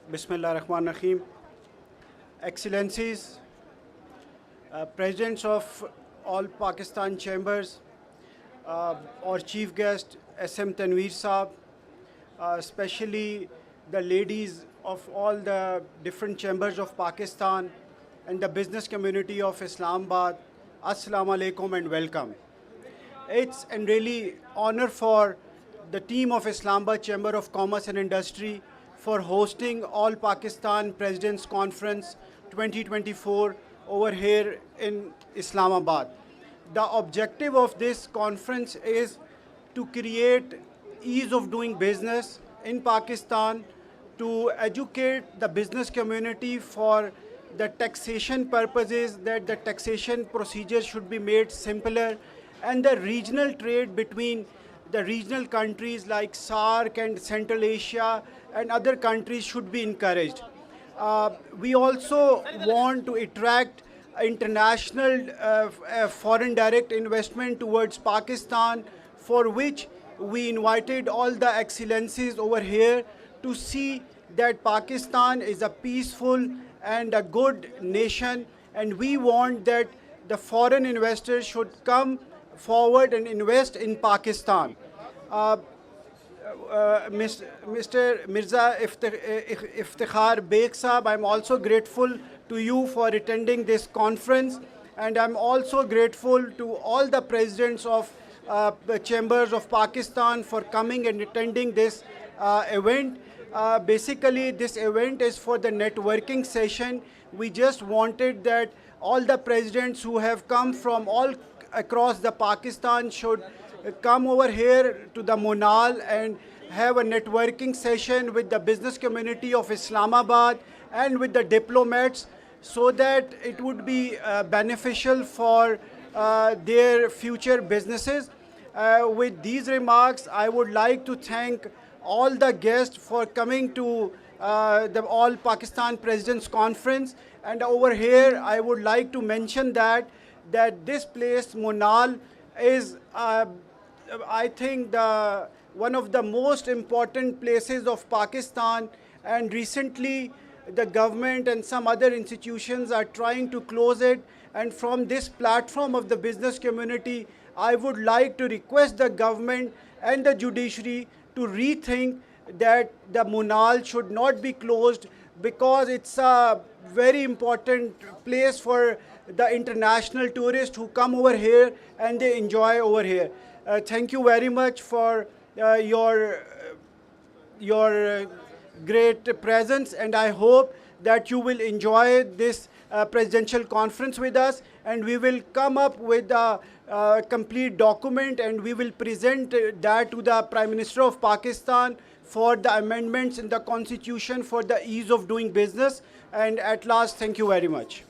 Bismillah Rahman Rahim. Excellencies, Presidents of all Pakistan chambers, our Chief Guest SM Tanveer Saab, especially the ladies of all the different chambers of Pakistan and the business community of Islamabad, Assalamu alaikum and welcome. It's a really honor for the team of Islamabad Chamber of Commerce and Industry for hosting All Pakistan Presidents Conference 2024 over here in Islamabad. The objective of this conference is to create ease of doing business in Pakistan, to educate the business community for the taxation purposes, that the taxation procedures should be made simpler, and the regional trade between the regional countries like SAARC and Central Asia and other countries should be encouraged. We also want to attract international foreign direct investment towards Pakistan, for which we invited all the excellencies over here to see that Pakistan is a peaceful and a good nation, and we want that the foreign investors should come forward and invest in Pakistan. Mr. Mirza Iftikhar Beg Saab, I'm also grateful to you for attending this conference, and I'm also grateful to all the presidents of the chambers of Pakistan for coming and attending this event. Basically, this event is for the networking session. We just wanted that all the presidents who have come from all across the Pakistan should come over here to the Monal and have a networking session with the business community of Islamabad and with the diplomats, so that it would be beneficial for their future businesses. With these remarks, I would like to thank all the guests for coming to the All Pakistan Presidents Conference. And over here, I would like to mention that this place, Monal, is, I think, one of the most important places of Pakistan. And recently, the government and some other institutions are trying to close it. And from this platform of the business community, I would like to request the government and the judiciary to rethink that the Monal should not be closed, because it's a very important place for the international tourists who come over here and they enjoy over here. Thank you very much for your great presence, and I hope that you will enjoy this presidential conference with us, and we will come up with a complete document, and we will present that to the Prime Minister of Pakistan for the amendments in the Constitution for the ease of doing business. And at last, thank you very much.